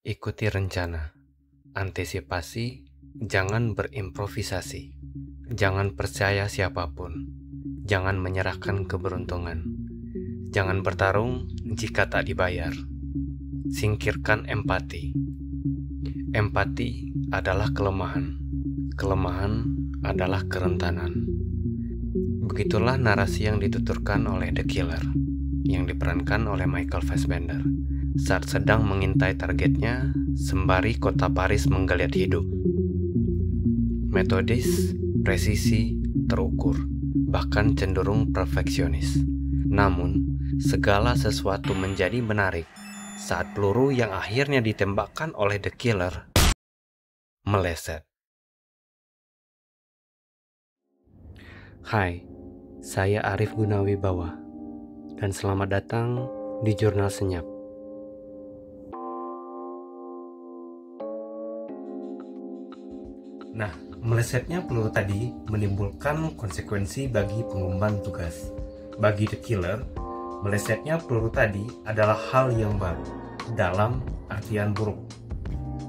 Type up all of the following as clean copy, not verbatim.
Ikuti rencana, antisipasi, jangan berimprovisasi. Jangan percaya siapapun. Jangan menyerahkan keberuntungan. Jangan bertarung jika tak dibayar. Singkirkan empati. Empati adalah kelemahan. Kelemahan adalah kerentanan. Begitulah narasi yang dituturkan oleh The Killer, yang diperankan oleh Michael Fassbender, saat sedang mengintai targetnya sembari kota Paris menggeliat hidup. Metodis, presisi, terukur, bahkan cenderung perfeksionis. Namun, segala sesuatu menjadi menarik saat peluru yang akhirnya ditembakkan oleh The Killer meleset. Hai, saya Arif Gunawibawa, dan selamat datang di Jurnal Senyap. Nah, melesetnya peluru tadi menimbulkan konsekuensi bagi pengemban tugas. Bagi The Killer, melesetnya peluru tadi adalah hal yang baru, dalam artian buruk.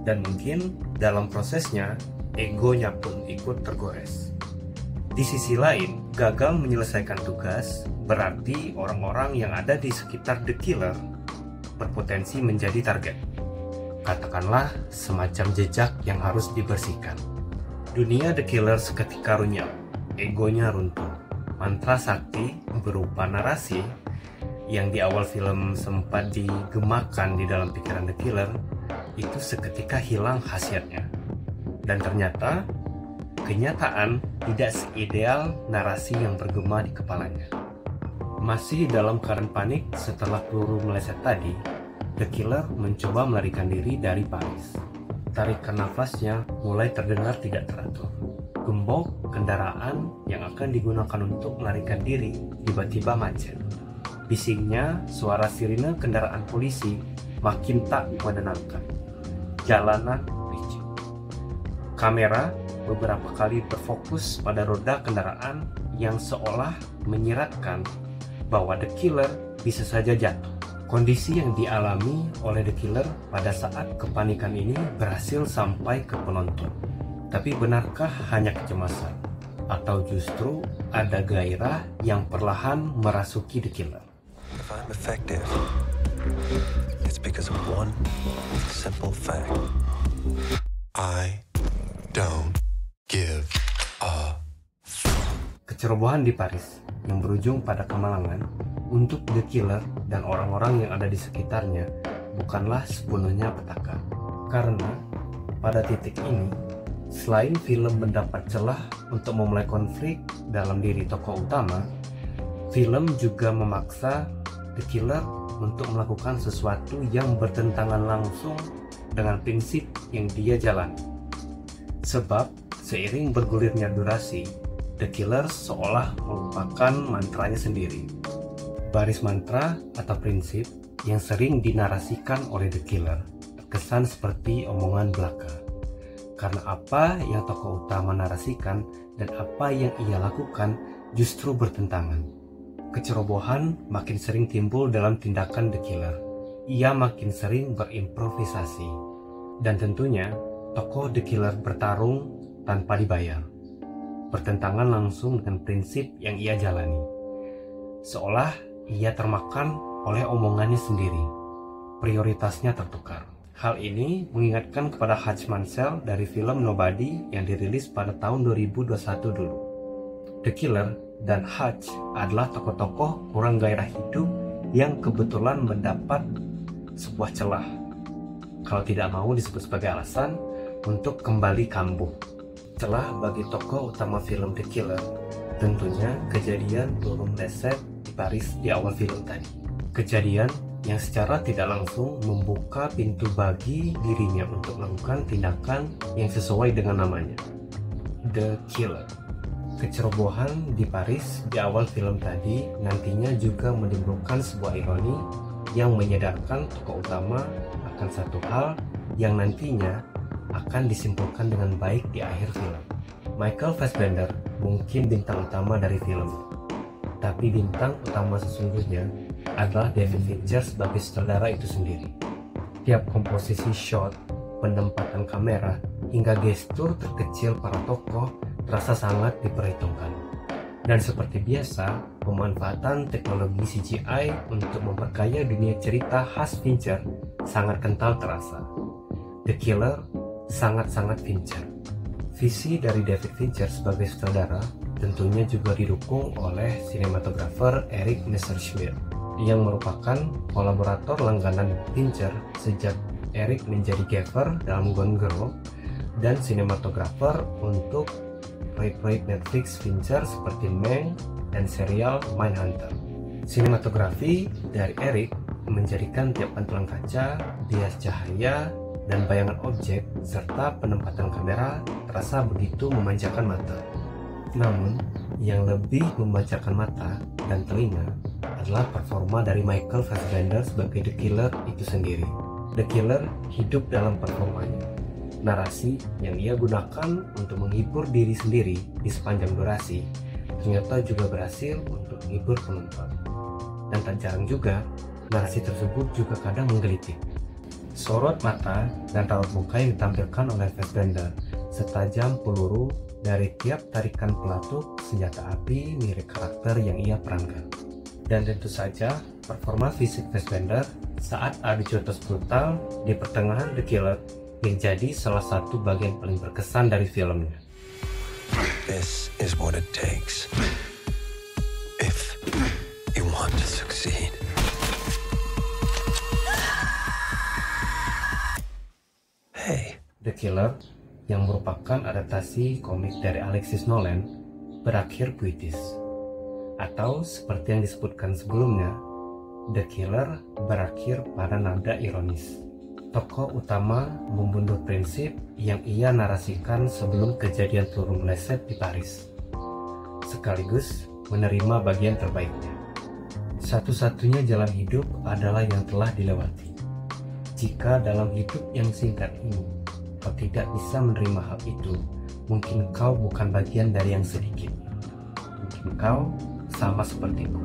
Dan mungkin dalam prosesnya, egonya pun ikut tergores. Di sisi lain, gagal menyelesaikan tugas berarti orang-orang yang ada di sekitar The Killer berpotensi menjadi target. Katakanlah semacam jejak yang harus dibersihkan. Dunia The Killer seketika runyam, egonya runtuh. Mantra sakti berupa narasi yang di awal film sempat digemakan di dalam pikiran The Killer itu seketika hilang khasiatnya. Dan ternyata kenyataan tidak seideal narasi yang bergema di kepalanya. Masih dalam keadaan panik setelah peluru meleset tadi, The Killer mencoba melarikan diri dari Paris. Tarikan nafasnya mulai terdengar tidak teratur. Gembok kendaraan yang akan digunakan untuk melarikan diri tiba-tiba macet. Bisingnya suara sirine kendaraan polisi makin tak menenangkan. Jalanan licin. Kamera beberapa kali berfokus pada roda kendaraan yang seolah menyiratkan bahwa The Killer bisa saja jatuh. Kondisi yang dialami oleh The Killer pada saat kepanikan ini berhasil sampai ke penonton. Tapi benarkah hanya kecemasan? Atau justru ada gairah yang perlahan merasuki The Killer? If I'm effective, it's because of one simple fact. I don't give a Kecerobohan di Paris yang berujung pada kemalangan untuk The Killer dan orang-orang yang ada di sekitarnya bukanlah sepenuhnya petaka. Karena pada titik ini, selain film mendapat celah untuk memulai konflik dalam diri tokoh utama, film juga memaksa The Killer untuk melakukan sesuatu yang bertentangan langsung dengan prinsip yang dia jalani. Sebab seiring bergulirnya durasi, The Killer seolah melupakan mantranya sendiri. Baris mantra atau prinsip yang sering dinarasikan oleh The Killer terkesan seperti omongan belaka. Karena apa yang tokoh utama narasikan dan apa yang ia lakukan justru bertentangan. Kecerobohan makin sering timbul dalam tindakan The Killer. Ia makin sering berimprovisasi. Dan tentunya tokoh The Killer bertarung tanpa dibayar. Bertentangan langsung dengan prinsip yang ia jalani. Seolah ia termakan oleh omongannya sendiri. Prioritasnya tertukar. Hal ini mengingatkan kepada Hutch Mansell dari film Nobody yang dirilis pada tahun 2021 dulu. The Killer dan Hutch adalah tokoh-tokoh kurang gairah hidup yang kebetulan mendapat sebuah celah, kalau tidak mau disebut sebagai alasan, untuk kembali kambuh. Celah bagi tokoh utama film The Killer tentunya kejadian peluru meleset di Paris di awal film tadi. Kejadian yang secara tidak langsung membuka pintu bagi dirinya untuk melakukan tindakan yang sesuai dengan namanya, The Killer. Kecerobohan di Paris di awal film tadi nantinya juga menimbulkan sebuah ironi yang menyadarkan tokoh utama akan satu hal yang nantinya akan disimpulkan dengan baik di akhir film. Michael Fassbender mungkin bintang utama dari film, tapi bintang utama sesungguhnya adalah David Fincher sebagai sutradara itu sendiri. Setiap komposisi shot, penempatan kamera, hingga gestur terkecil para tokoh terasa sangat diperhitungkan. Dan seperti biasa, pemanfaatan teknologi CGI untuk memperkaya dunia cerita khas Fincher sangat kental terasa. The Killer sangat-sangat Fincher. Visi dari David Fincher sebagai sutradara tentunya juga didukung oleh sinematografer Eric Messerschmidt yang merupakan kolaborator langganan Fincher sejak Eric menjadi gaffer dalam Gone Girl dan sinematografer untuk proyek-proyek Netflix Fincher seperti Mank dan serial Mindhunter. Sinematografi dari Eric menjadikan tiap pantulan kaca, bias cahaya, dan bayangan objek serta penempatan kamera terasa begitu memanjakan mata. Namun, yang lebih memanjakan mata dan telinga adalah performa dari Michael Fassbender sebagai The Killer itu sendiri. The Killer hidup dalam performanya. Narasi yang ia gunakan untuk menghibur diri sendiri di sepanjang durasi ternyata juga berhasil untuk menghibur penonton. Dan tak jarang juga, narasi tersebut juga kadang menggelitik. Sorot mata dan raut muka yang ditampilkan oleh Fassbender setajam peluru dari tiap tarikan pelatuk senjata api mirip karakter yang ia perankan. Dan tentu saja, performa fisik Fassbender saat adu jotos brutal di pertengahan The Killer menjadi salah satu bagian paling berkesan dari filmnya. This is what it takes if you want to succeed. Hey. The Killer, yang merupakan adaptasi komik dari Alexis Nolan, berakhir puitis. Atau seperti yang disebutkan sebelumnya, The Killer berakhir pada nada ironis. Tokoh utama membunuh prinsip yang ia narasikan sebelum kejadian peluru meleset di Paris, sekaligus menerima bagian terbaiknya. Satu-satunya jalan hidup adalah yang telah dilewati. Jika dalam hidup yang singkat ini kau tidak bisa menerima hal itu, mungkin kau bukan bagian dari yang sedikit. Mungkin kau sama sepertiku.